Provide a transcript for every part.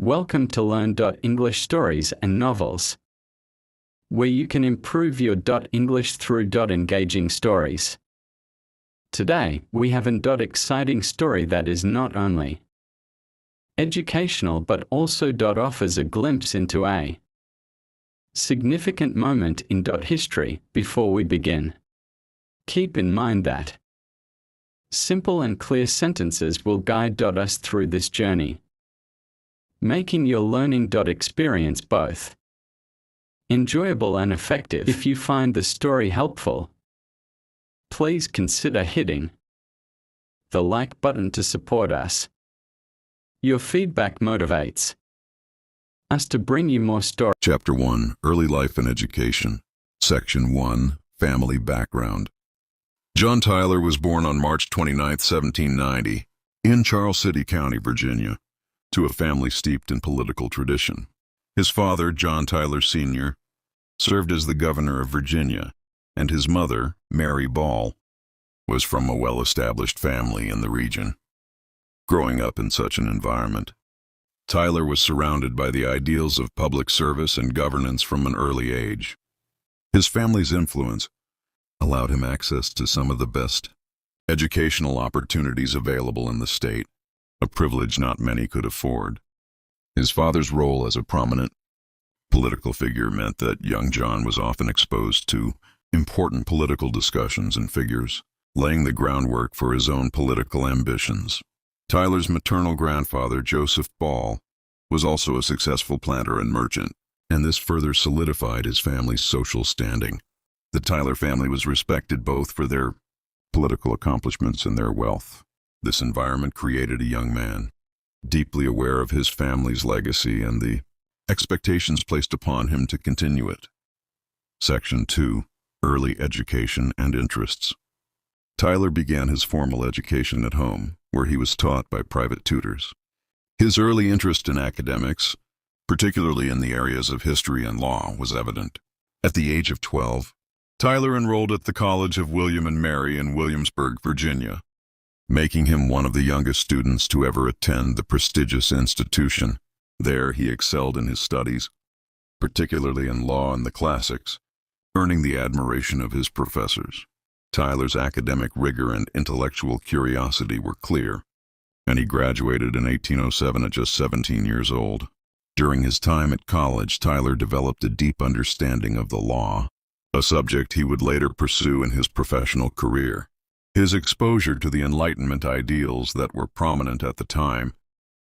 Welcome to Learn English Stories and Novels, where you can improve your English through engaging stories. Today, we have an exciting story that is not only educational but also offers a glimpse into a significant moment in history. Before we begin, keep in mind that simple and clear sentences will guide us through this journey, making your learning experience both enjoyable and effective. If you find the story helpful, please consider hitting the like button to support us. Your feedback motivates us to bring you more stories. Chapter 1, Early Life and Education. Section 1, Family Background. Jhon Tyler was born on March 29, 1790, in Charles City County, Virginia, to a family steeped in political tradition. His father, Jhon Tyler Sr., served as the governor of Virginia, and his mother, Mary Ball, was from a well-established family in the region. Growing up in such an environment, Tyler was surrounded by the ideals of public service and governance from an early age. His family's influence allowed him access to some of the best educational opportunities available in the state, a privilege not many could afford. His father's role as a prominent political figure meant that young Jhon was often exposed to important political discussions and figures, laying the groundwork for his own political ambitions. Tyler's maternal grandfather, Joseph Ball, was also a successful planter and merchant, and this further solidified his family's social standing. The Tyler family was respected both for their political accomplishments and their wealth. This environment created a young man, deeply aware of his family's legacy and the expectations placed upon him to continue it. Section 2, Early Education and Interests. Tyler began his formal education at home, where he was taught by private tutors. His early interest in academics, particularly in the areas of history and law, was evident. At the age of 12, Tyler enrolled at the College of William and Mary in Williamsburg, Virginia, making him one of the youngest students to ever attend the prestigious institution. There he excelled in his studies, particularly in law and the classics, earning the admiration of his professors. Tyler's academic rigor and intellectual curiosity were clear, and he graduated in 1807 at just 17 years old. During his time at college, Tyler developed a deep understanding of the law, a subject he would later pursue in his professional career. His exposure to the Enlightenment ideals that were prominent at the time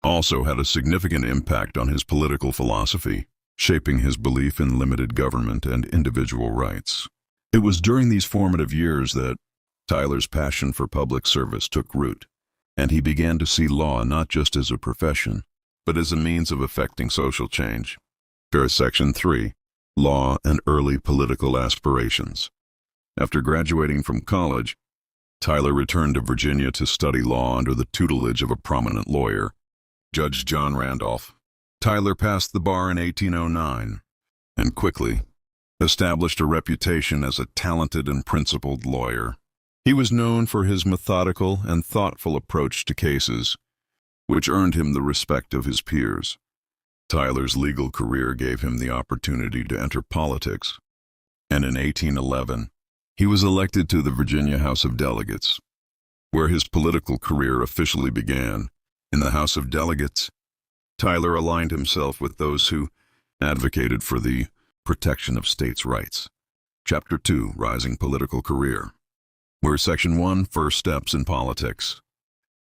also had a significant impact on his political philosophy, shaping his belief in limited government and individual rights. It was during these formative years that Tyler's passion for public service took root, and he began to see law not just as a profession, but as a means of effecting social change. Section 3, Law and Early Political Aspirations. After graduating from college, Tyler returned to Virginia to study law under the tutelage of a prominent lawyer, Judge John Randolph. Tyler passed the bar in 1809 and quickly established a reputation as a talented and principled lawyer. He was known for his methodical and thoughtful approach to cases, which earned him the respect of his peers. Tyler's legal career gave him the opportunity to enter politics, and in 1811, he was elected to the Virginia House of Delegates, where his political career officially began. In the House of Delegates, Tyler aligned himself with those who advocated for the protection of states' rights. Chapter 2, Rising Political Career. Where Section 1, First Steps in Politics.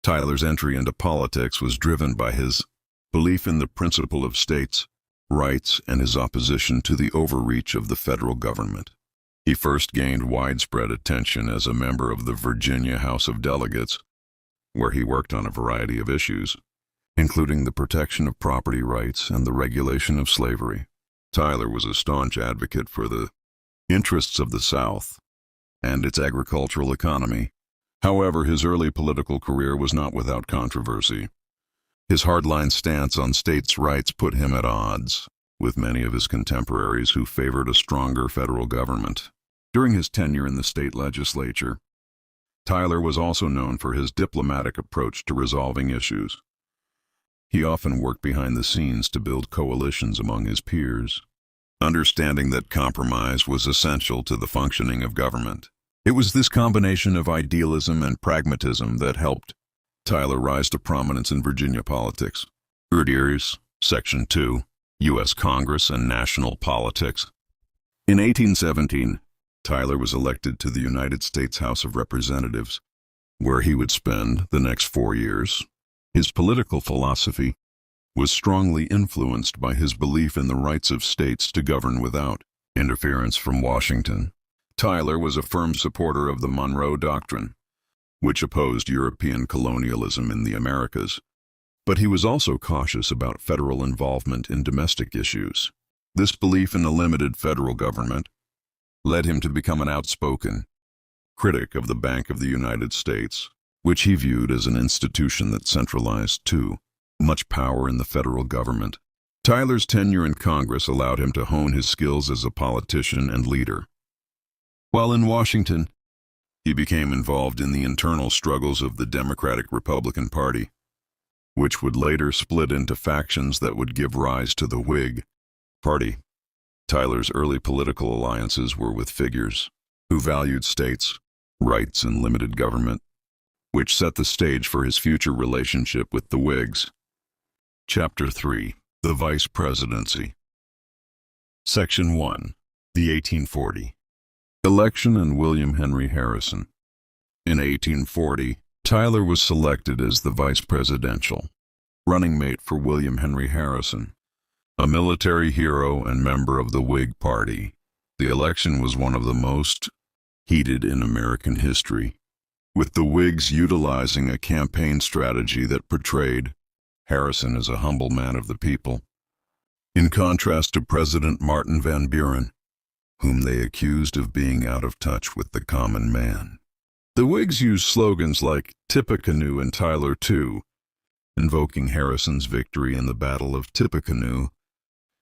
Tyler's entry into politics was driven by his belief in the principle of states' rights and his opposition to the overreach of the federal government. He first gained widespread attention as a member of the Virginia House of Delegates, where he worked on a variety of issues, including the protection of property rights and the regulation of slavery. Tyler was a staunch advocate for the interests of the South and its agricultural economy. However, his early political career was not without controversy. His hardline stance on states' rights put him at odds with many of his contemporaries who favored a stronger federal government. During his tenure in the state legislature, Tyler was also known for his diplomatic approach to resolving issues. He often worked behind the scenes to build coalitions among his peers, understanding that compromise was essential to the functioning of government. It was this combination of idealism and pragmatism that helped Tyler rise to prominence in Virginia politics. Years, Section 2, U.S. Congress and National Politics. In 1817, Tyler was elected to the United States House of Representatives, where he would spend the next 4 years. His political philosophy was strongly influenced by his belief in the rights of states to govern without interference from Washington. Tyler was a firm supporter of the Monroe Doctrine, which opposed European colonialism in the Americas, but he was also cautious about federal involvement in domestic issues. This belief in a limited federal government led him to become an outspoken critic of the Bank of the United States, which he viewed as an institution that centralized too much power in the federal government. Tyler's tenure in Congress allowed him to hone his skills as a politician and leader. While in Washington, he became involved in the internal struggles of the Democratic-Republican Party, which would later split into factions that would give rise to the Whig Party. Tyler's early political alliances were with figures who valued states' rights and limited government, which set the stage for his future relationship with the Whigs. Chapter 3. The Vice Presidency. Section 1. The 1840 Election and William Henry Harrison. In 1840, Tyler was selected as the vice presidential running mate for William Henry Harrison, a military hero and member of the Whig Party. The election was one of the most heated in American history, with the Whigs utilizing a campaign strategy that portrayed Harrison as a humble man of the people, in contrast to President Martin Van Buren, whom they accused of being out of touch with the common man. The Whigs used slogans like Tippecanoe and Tyler too, invoking Harrison's victory in the Battle of Tippecanoe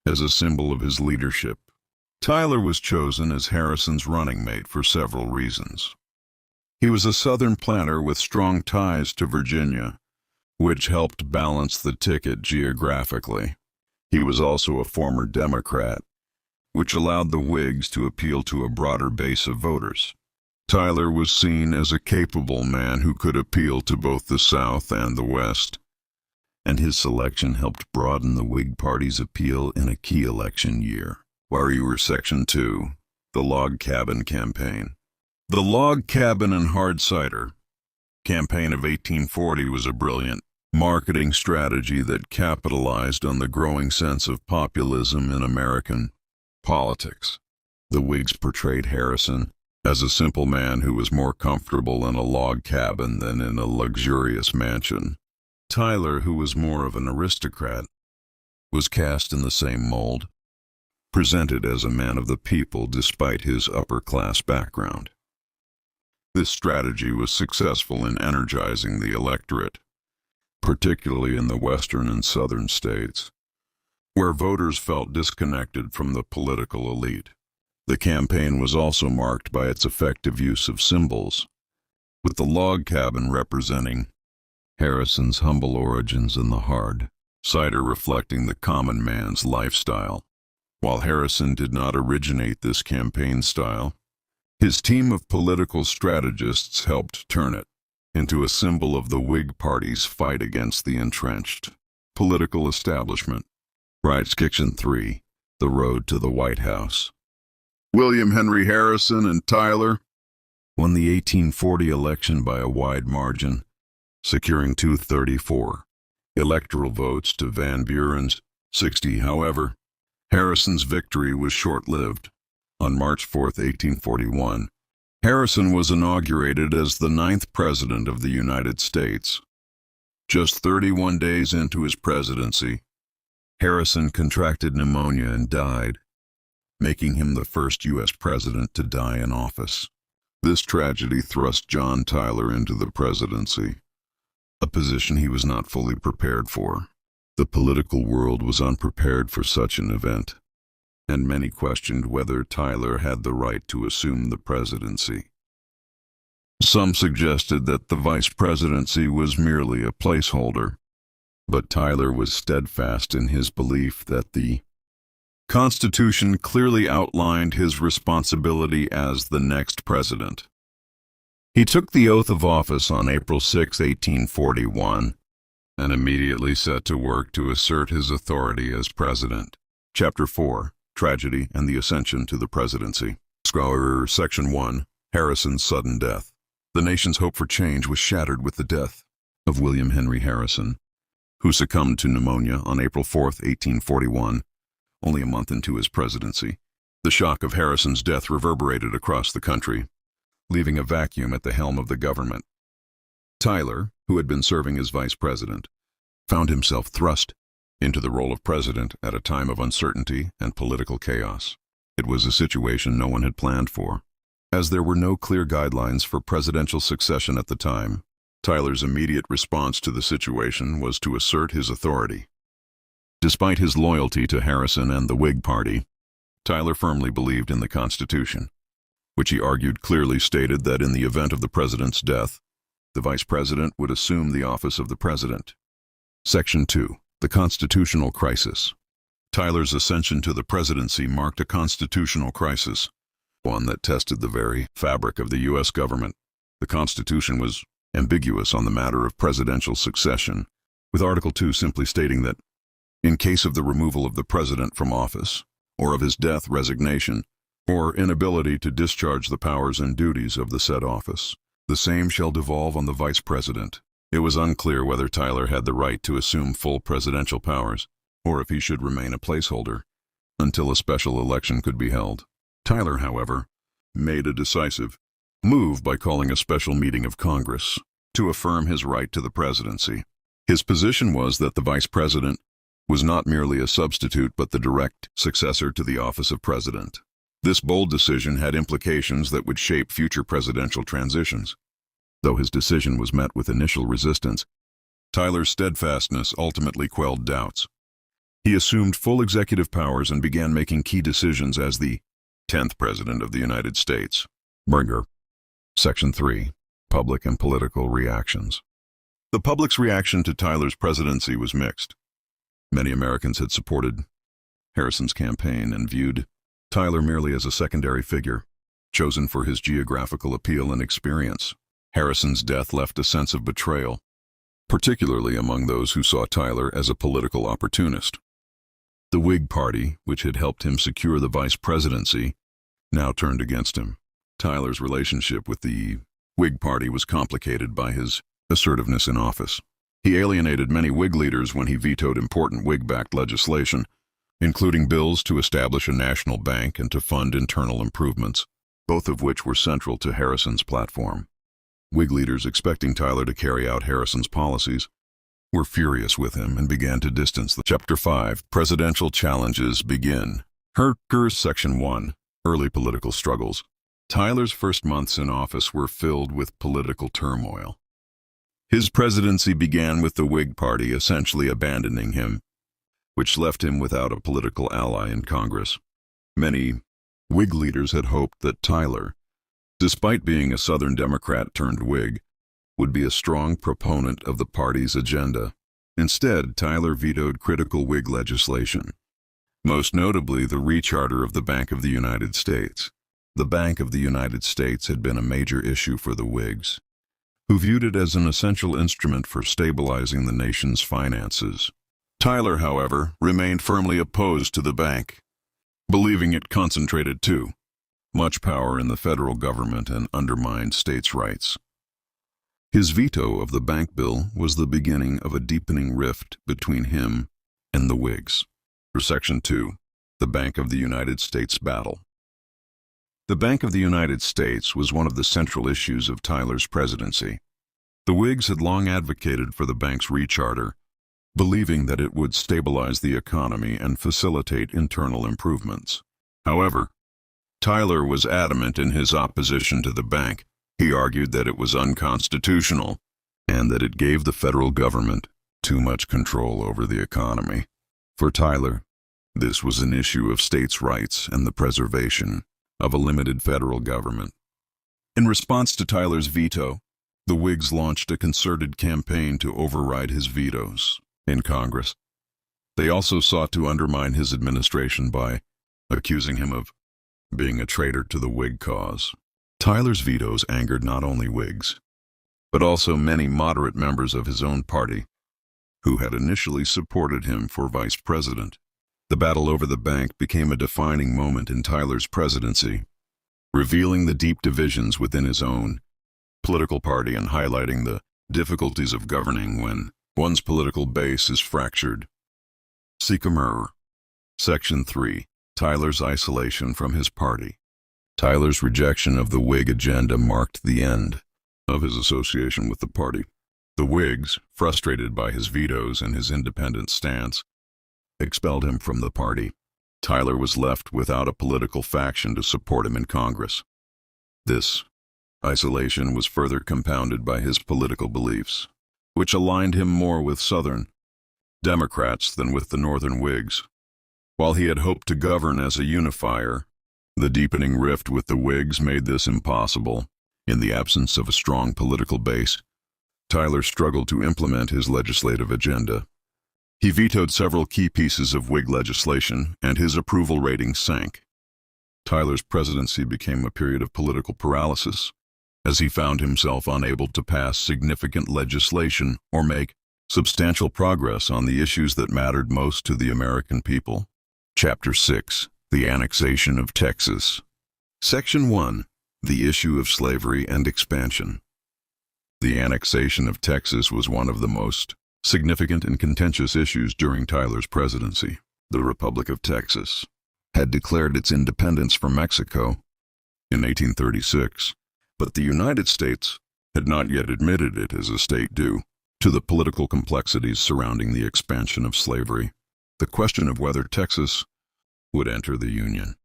as a symbol of his leadership. Tyler was chosen as Harrison's running mate for several reasons. He was a Southern planter with strong ties to Virginia, which helped balance the ticket geographically. He was also a former Democrat, which allowed the Whigs to appeal to a broader base of voters. Tyler was seen as a capable man who could appeal to both the South and the West, and his selection helped broaden the Whig Party's appeal in a key election year. Section 2. The Log Cabin Campaign. The Log Cabin and Hard Cider campaign of 1840 was a brilliant marketing strategy that capitalized on the growing sense of populism in American politics. The Whigs portrayed Harrison as a simple man who was more comfortable in a log cabin than in a luxurious mansion. Tyler, who was more of an aristocrat, was cast in the same mold, presented as a man of the people despite his upper-class background. This strategy was successful in energizing the electorate, particularly in the western and southern states, where voters felt disconnected from the political elite. The campaign was also marked by its effective use of symbols, with the log cabin representing Harrison's humble origins and the hard cider reflecting the common man's lifestyle. While Harrison did not originate this campaign style, his team of political strategists helped turn it into a symbol of the Whig Party's fight against the entrenched political establishment. Section 3. The Road to the White House. William Henry Harrison and Tyler won the 1840 election by a wide margin, securing 234 electoral votes to Van Buren's 60. However, Harrison's victory was short-lived. On March 4, 1841, Harrison was inaugurated as the 9th President of the United States. Just 31 days into his presidency, Harrison contracted pneumonia and died, making him the first U.S. president to die in office. This tragedy thrust Jhon Tyler into the presidency, a position he was not fully prepared for. The political world was unprepared for such an event, and many questioned whether Tyler had the right to assume the presidency. Some suggested that the vice presidency was merely a placeholder, But Tyler was steadfast in his belief that the Constitution clearly outlined his responsibility as the next president. He took the oath of office on April 6, 1841, and immediately set to work to assert his authority as president. Chapter 4, Tragedy and the Ascension to the Presidency. Section 1, Harrison's Sudden Death. The nation's hope for change was shattered with the death of William Henry Harrison, who succumbed to pneumonia on April 4, 1841, only a month into his presidency. The shock of Harrison's death reverberated across the country, leaving a vacuum at the helm of the government. Tyler, who had been serving as vice president, found himself thrust into the role of president at a time of uncertainty and political chaos. It was a situation no one had planned for. As there were no clear guidelines for presidential succession at the time, Tyler's immediate response to the situation was to assert his authority. Despite his loyalty to Harrison and the Whig Party, Tyler firmly believed in the Constitution, which he argued clearly stated that in the event of the president's death, the vice president would assume the office of the president. Section 2, the Constitutional Crisis. Tyler's ascension to the presidency marked a constitutional crisis, one that tested the very fabric of the U.S. government. The Constitution was ambiguous on the matter of presidential succession, with Article 2 simply stating that, in case of the removal of the president from office, or of his death, resignation, or inability to discharge the powers and duties of the said office, the same shall devolve on the vice president. It was unclear whether Tyler had the right to assume full presidential powers, or if he should remain a placeholder until a special election could be held. Tyler, however, made a decisive move by calling a special meeting of Congress to affirm his right to the presidency. His position was that the vice president was not merely a substitute but the direct successor to the office of president. This bold decision had implications that would shape future presidential transitions. Though his decision was met with initial resistance, Tyler's steadfastness ultimately quelled doubts. He assumed full executive powers and began making key decisions as the 10th President of the United States. Burger. Section 3. Public and Political Reactions. The public's reaction to Tyler's presidency was mixed. Many Americans had supported Harrison's campaign and viewed Tyler merely as a secondary figure, chosen for his geographical appeal and experience. Harrison's death left a sense of betrayal, particularly among those who saw Tyler as a political opportunist. The Whig Party, which had helped him secure the vice presidency, now turned against him. Tyler's relationship with the Whig Party was complicated by his assertiveness in office. He alienated many Whig leaders when he vetoed important Whig-backed legislation, including bills to establish a national bank and to fund internal improvements, both of which were central to Harrison's platform. Whig leaders, expecting Tyler to carry out Harrison's policies, were furious with him and began to distance them. Chapter 5, Presidential Challenges begin. Section 1, Early Political Struggles. Tyler's first months in office were filled with political turmoil. His presidency began with the Whig Party essentially abandoning him, which left him without a political ally in Congress. Many Whig leaders had hoped that Tyler, despite being a Southern Democrat turned Whig, would be a strong proponent of the party's agenda. Instead, Tyler vetoed critical Whig legislation, most notably the recharter of the Bank of the United States. The Bank of the United States had been a major issue for the Whigs, who viewed it as an essential instrument for stabilizing the nation's finances. Tyler, however, remained firmly opposed to the bank, believing it concentrated too much power in the federal government and undermined states' rights. His veto of the bank bill was the beginning of a deepening rift between him and the Whigs. Section 2, the Bank of the United States Battle. The Bank of the United States was one of the central issues of Tyler's presidency. The Whigs had long advocated for the bank's recharter, believing that it would stabilize the economy and facilitate internal improvements. However, Tyler was adamant in his opposition to the bank. He argued that it was unconstitutional and that it gave the federal government too much control over the economy. For Tyler, this was an issue of states' rights and the preservation of a limited federal government. In response to Tyler's veto, the Whigs launched a concerted campaign to override his vetoes. in Congress. They also sought to undermine his administration by accusing him of being a traitor to the Whig cause. Tyler's vetoes angered not only Whigs, but also many moderate members of his own party, who had initially supported him for vice president. The battle over the bank became a defining moment in Tyler's presidency, revealing the deep divisions within his own political party and highlighting the difficulties of governing when one's political base is fractured. Sycamore. Section 3. Tyler's isolation from his party. Tyler's rejection of the Whig agenda marked the end of his association with the party. The Whigs, frustrated by his vetoes and his independent stance, expelled him from the party. Tyler was left without a political faction to support him in Congress. This isolation was further compounded by his political beliefs, which aligned him more with Southern Democrats than with the Northern Whigs. While he had hoped to govern as a unifier, the deepening rift with the Whigs made this impossible. In the absence of a strong political base, Tyler struggled to implement his legislative agenda. He vetoed several key pieces of Whig legislation, and his approval rating sank. Tyler's presidency became a period of political paralysis, as he found himself unable to pass significant legislation or make substantial progress on the issues that mattered most to the American people. Chapter 6. The Annexation of Texas. Section 1. The Issue of Slavery and Expansion. The annexation of Texas was one of the most significant and contentious issues during Tyler's presidency. The Republic of Texas had declared its independence from Mexico in 1836, but the United States had not yet admitted it as a state due to the political complexities surrounding the expansion of slavery. The question of whether Texas would enter the Union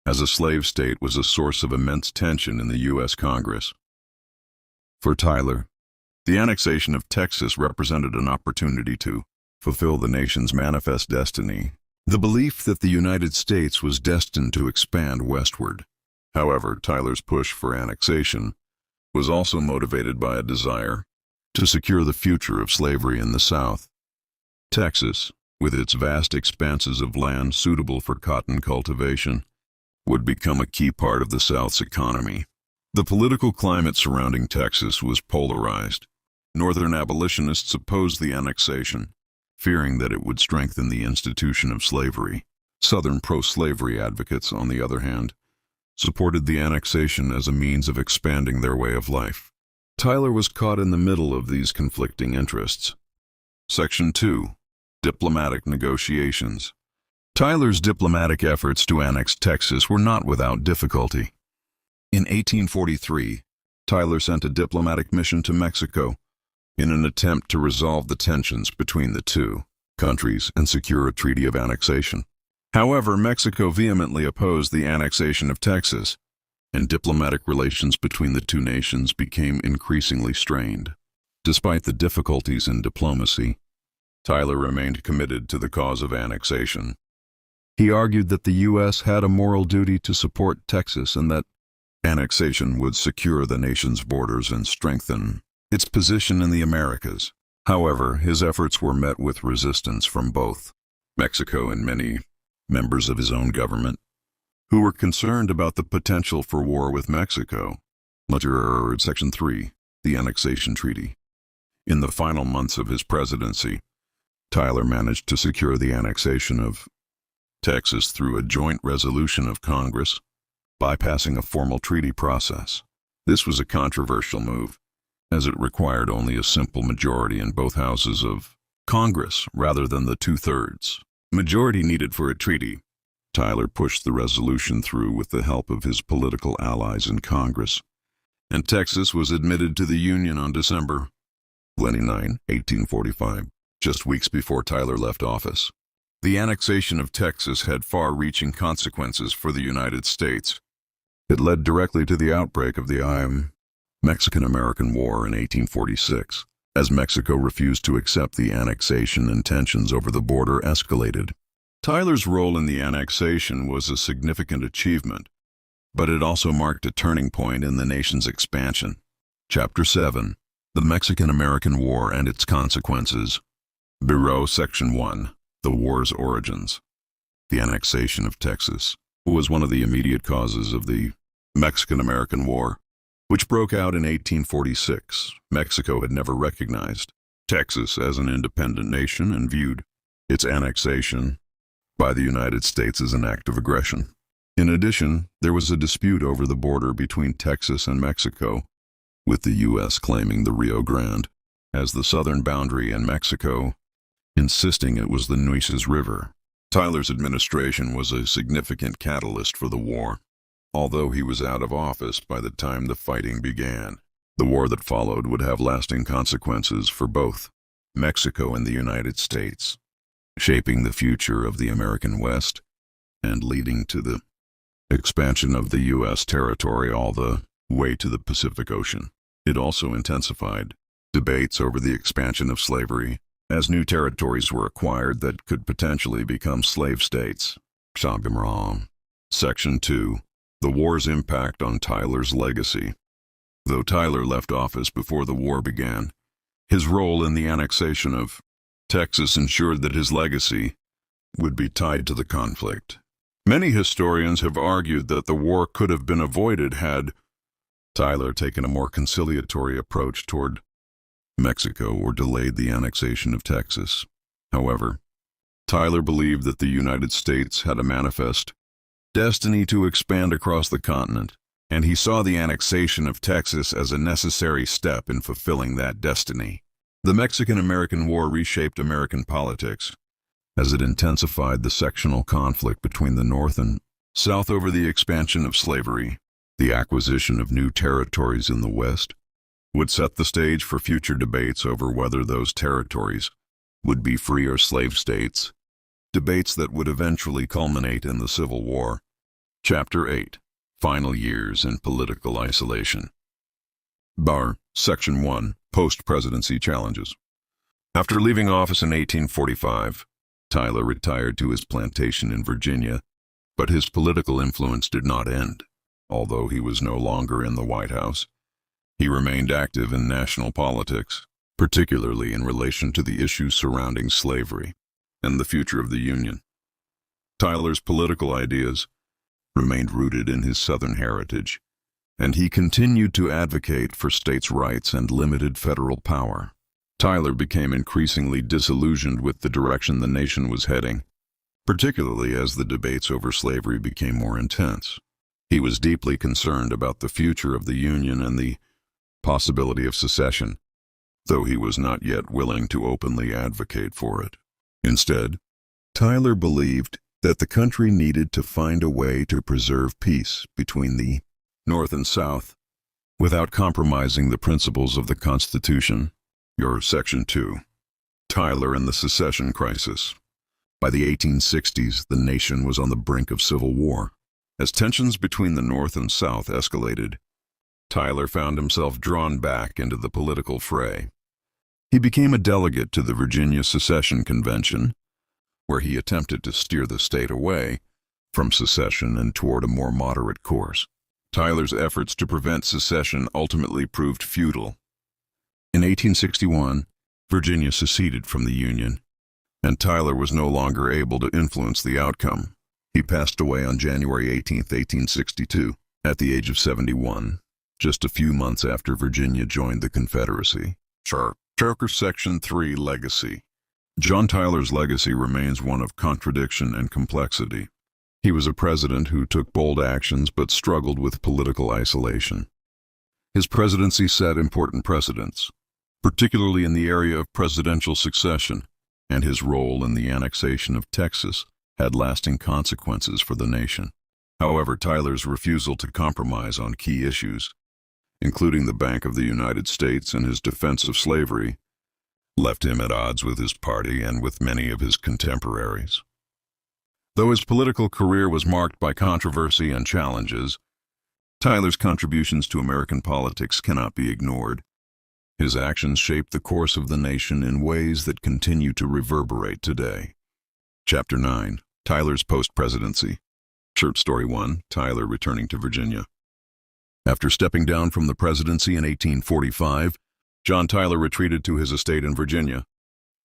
as a slave state was a source of immense tension in the U.S. Congress. For Tyler, the annexation of Texas represented an opportunity to fulfill the nation's manifest destiny, the belief that the United States was destined to expand westward. However, Tyler's push for annexation was also motivated by a desire to secure the future of slavery in the South. Texas, with its vast expanses of land suitable for cotton cultivation, would become a key part of the South's economy. The political climate surrounding Texas was polarized. Northern abolitionists opposed the annexation, fearing that it would strengthen the institution of slavery. Southern pro-slavery advocates, on the other hand, supported the annexation as a means of expanding their way of life. Tyler was caught in the middle of these conflicting interests. Section 2. Diplomatic Negotiations. Tyler's diplomatic efforts to annex Texas were not without difficulty. In 1843, Tyler sent a diplomatic mission to Mexico in an attempt to resolve the tensions between the two countries and secure a treaty of annexation. However, Mexico vehemently opposed the annexation of Texas, and diplomatic relations between the two nations became increasingly strained. Despite the difficulties in diplomacy, Tyler remained committed to the cause of annexation. He argued that the U.S. had a moral duty to support Texas and that annexation would secure the nation's borders and strengthen its position in the Americas. However, his efforts were met with resistance from both Mexico and many members of his own government, who were concerned about the potential for war with Mexico. Section 3. The Annexation Treaty. In the final months of his presidency, Tyler managed to secure the annexation of Texas through a joint resolution of Congress, bypassing a formal treaty process. This was a controversial move, as it required only a simple majority in both houses of Congress rather than the two-thirds majority needed for a treaty. Tyler pushed the resolution through with the help of his political allies in Congress, and Texas was admitted to the Union on December 29, 1845, just weeks before Tyler left office. The annexation of Texas had far-reaching consequences for the United States. It led directly to the outbreak of the Mexican-American War in 1846. As Mexico refused to accept the annexation and tensions over the border escalated. Tyler's role in the annexation was a significant achievement, but it also marked a turning point in the nation's expansion. Chapter 7. The Mexican-American War and its Consequences. Bureau Section 1. The War's Origins. The annexation of Texas was one of the immediate causes of the Mexican-American War, which broke out in 1846. Mexico had never recognized Texas as an independent nation and viewed its annexation by the United States as an act of aggression. In addition, there was a dispute over the border between Texas and Mexico, with the U.S. claiming the Rio Grande as the southern boundary and Mexico insisting it was the Nueces River. Tyler's administration was a significant catalyst for the war, although he was out of office by the time the fighting began. The war that followed would have lasting consequences for both Mexico and the United States, shaping the future of the American West and leading to the expansion of the U.S. territory all the way to the Pacific Ocean. It also intensified debates over the expansion of slavery, as new territories were acquired that could potentially become slave states. Section 2. The war's impact on Tyler's legacy. Though Tyler left office before the war began, his role in the annexation of Texas ensured that his legacy would be tied to the conflict. Many historians have argued that the war could have been avoided had Tyler taken a more conciliatory approach toward Mexico or delayed the annexation of Texas. However, Tyler believed that the United States had a manifest destiny to expand across the continent, and he saw the annexation of Texas as a necessary step in fulfilling that destiny. The Mexican-American War reshaped American politics, as it intensified the sectional conflict between the North and South over the expansion of slavery. The acquisition of new territories in the West would set the stage for future debates over whether those territories would be free or slave states, debates that would eventually culminate in the Civil War. Chapter 8. Final Years in Political Isolation. Section 1. Post-Presidency Challenges. After leaving office in 1845, Tyler retired to his plantation in Virginia, but his political influence did not end. Although he was no longer in the White House, he remained active in national politics, particularly in relation to the issues surrounding slavery and the future of the Union. Tyler's political ideas remained rooted in his Southern heritage, and he continued to advocate for states' rights and limited federal power. Tyler became increasingly disillusioned with the direction the nation was heading, particularly as the debates over slavery became more intense. He was deeply concerned about the future of the Union and the possibility of secession, though he was not yet willing to openly advocate for it. Instead, Tyler believed that the country needed to find a way to preserve peace between the North and South without compromising the principles of the Constitution. Section 2. Tyler and the Secession Crisis. By the 1860s, the nation was on the brink of civil war. As tensions between the North and South escalated, Tyler found himself drawn back into the political fray. He became a delegate to the Virginia Secession Convention, where he attempted to steer the state away from secession and toward a more moderate course. Tyler's efforts to prevent secession ultimately proved futile. In 1861, Virginia seceded from the Union, and Tyler was no longer able to influence the outcome. He passed away on January 18, 1862, at the age of 71, just a few months after Virginia joined the Confederacy. Section 3. Legacy. Jhon Tyler's legacy remains one of contradiction and complexity. He was a president who took bold actions but struggled with political isolation. His presidency set important precedents, particularly in the area of presidential succession, and his role in the annexation of Texas had lasting consequences for the nation. However, Tyler's refusal to compromise on key issues, including the Bank of the United States and his defense of slavery, left him at odds with his party and with many of his contemporaries. Though his political career was marked by controversy and challenges, Tyler's contributions to American politics cannot be ignored. His actions shaped the course of the nation in ways that continue to reverberate today. Chapter 9. Tyler's Post-Presidency. Short Story 1. Tyler returning to Virginia. After stepping down from the presidency in 1845, Jhon Tyler retreated to his estate in Virginia.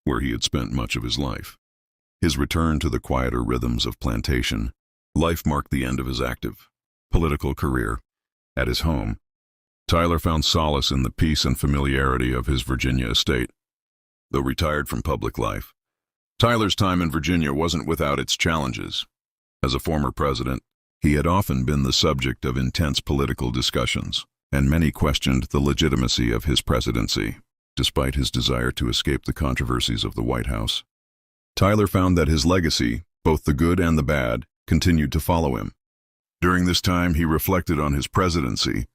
where he had spent much of his life. His return to the quieter rhythms of plantation life marked the end of his active political career. At his home, Tyler found solace in the peace and familiarity of his Virginia estate. Though retired from public life, Tyler's time in Virginia wasn't without its challenges. As a former president, he had often been the subject of intense political discussions, and many questioned the legitimacy of his presidency, despite his desire to escape the controversies of the White House. Tyler found that his legacy, both the good and the bad, continued to follow him. During this time, he reflected on his presidency,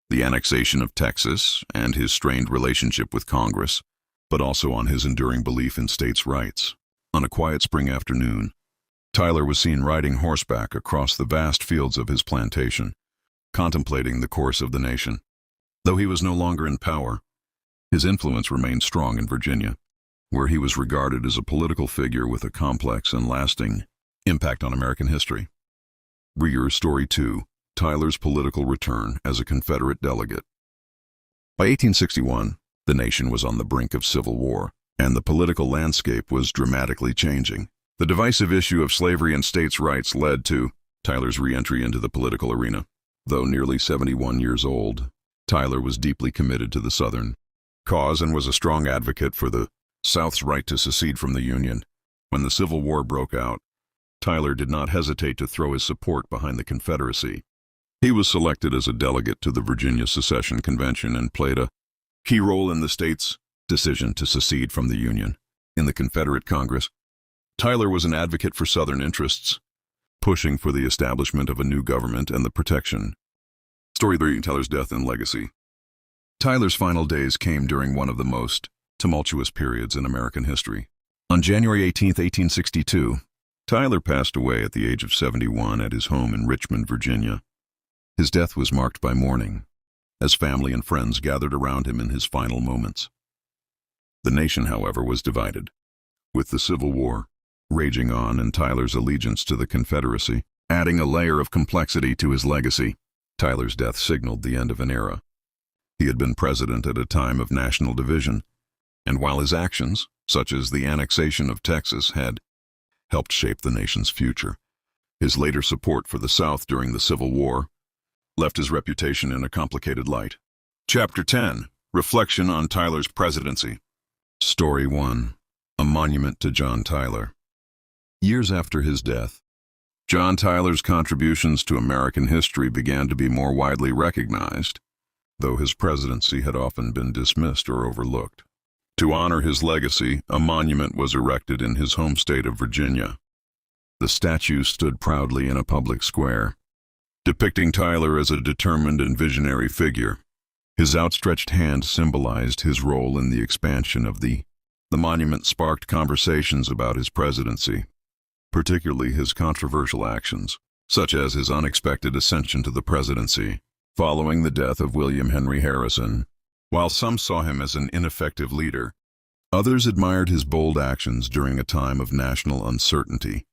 the annexation of Texas, and his strained relationship with Congress, but also on his enduring belief in states' rights. On a quiet spring afternoon, Tyler was seen riding horseback across the vast fields of his plantation, contemplating the course of the nation. Though he was no longer in power, his influence remained strong in Virginia, where he was regarded as a political figure with a complex and lasting impact on American history. Story 2. Tyler's political return as a Confederate delegate. By 1861, the nation was on the brink of civil war, and the political landscape was dramatically changing. The divisive issue of slavery and states' rights led to Tyler's re-entry into the political arena. Though nearly 71 years old, Tyler was deeply committed to the Southern cause and was a strong advocate for the South's right to secede from the Union. When the Civil War broke out, Tyler did not hesitate to throw his support behind the Confederacy. He was selected as a delegate to the Virginia Secession Convention and played a key role in the state's decision to secede from the Union. In the Confederate Congress, Tyler was an advocate for Southern interests, pushing for the establishment of a new government and the protection. Story 3. Tyler's death and legacy. Tyler's final days came during one of the most tumultuous periods in American history. On January 18, 1862, Tyler passed away at the age of 71 at his home in Richmond, Virginia. His death was marked by mourning, as family and friends gathered around him in his final moments. The nation, however, was divided, with the Civil War raging on and Tyler's allegiance to the Confederacy, adding a layer of complexity to his legacy. Tyler's death signaled the end of an era. He had been president at a time of national division, and while his actions, such as the annexation of Texas, had helped shape the nation's future, his later support for the South during the Civil War left his reputation in a complicated light. Chapter 10. Reflection on Tyler's presidency. Story 1. A monument to Jhon Tyler. Years after his death, Jhon Tyler's contributions to American history began to be more widely recognized, though his presidency had often been dismissed or overlooked. To honor his legacy, a monument was erected in his home state of Virginia. The statue stood proudly in a public square, depicting Tyler as a determined and visionary figure. His outstretched hand symbolized his role in the expansion of the monument sparked conversations about his presidency, particularly his controversial actions, such as his unexpected ascension to the presidency following the death of William Henry Harrison. While some saw him as an ineffective leader, others admired his bold actions during a time of national uncertainty.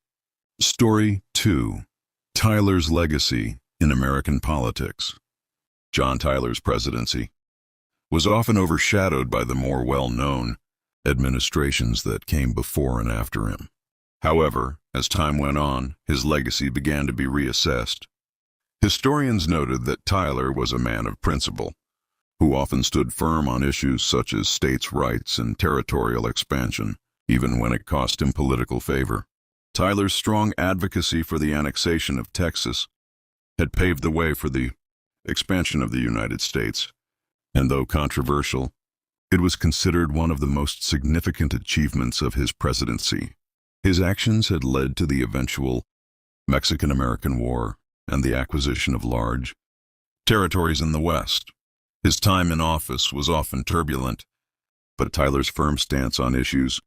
Story 2. Tyler's legacy in American politics. Jhon Tyler's presidency was often overshadowed by the more well-known administrations that came before and after him. However, as time went on, his legacy began to be reassessed. Historians noted that Tyler was a man of principle, who often stood firm on issues such as states' rights and territorial expansion, even when it cost him political favor. Tyler's strong advocacy for the annexation of Texas had paved the way for the expansion of the United States, and though controversial, it was considered one of the most significant achievements of his presidency. His actions had led to the eventual Mexican-American War and the acquisition of large territories in the West. His time in office was often turbulent, but Tyler's firm stance on issues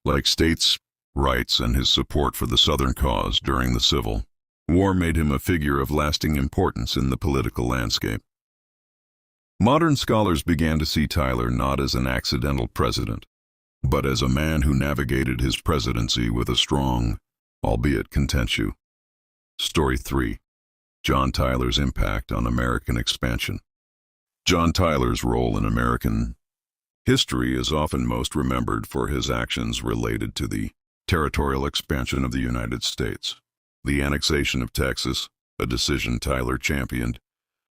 like states' rights and his support for the Southern cause during the Civil War made him a figure of lasting importance in the political landscape. Modern scholars began to see Tyler not as an accidental president, but as a man who navigated his presidency with a strong, albeit contentious. Story 3. Jhon Tyler's impact on American expansion. Jhon Tyler's role in American History is often most remembered for his actions related to the territorial expansion of the United States. The annexation of Texas, a decision Tyler championed,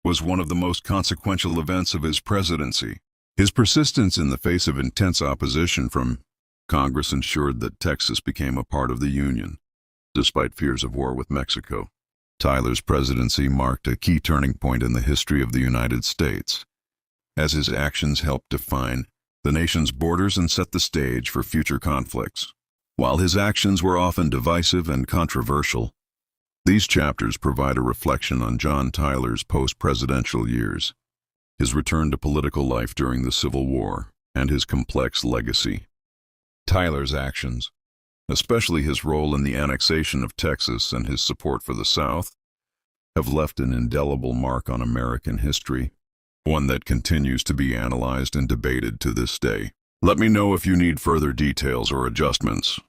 was one of the most consequential events of his presidency. His persistence in the face of intense opposition from Congress ensured that Texas became a part of the Union, despite fears of war with Mexico. Tyler's presidency marked a key turning point in the history of the United States, as his actions helped define the nation's borders and set the stage for future conflicts. While his actions were often divisive and controversial, these chapters provide a reflection on Jhon Tyler's post-presidential years, his return to political life during the Civil War, and his complex legacy. Tyler's actions, especially his role in the annexation of Texas and his support for the South, have left an indelible mark on American history, one that continues to be analyzed and debated to this day. Let me know if you need further details or adjustments.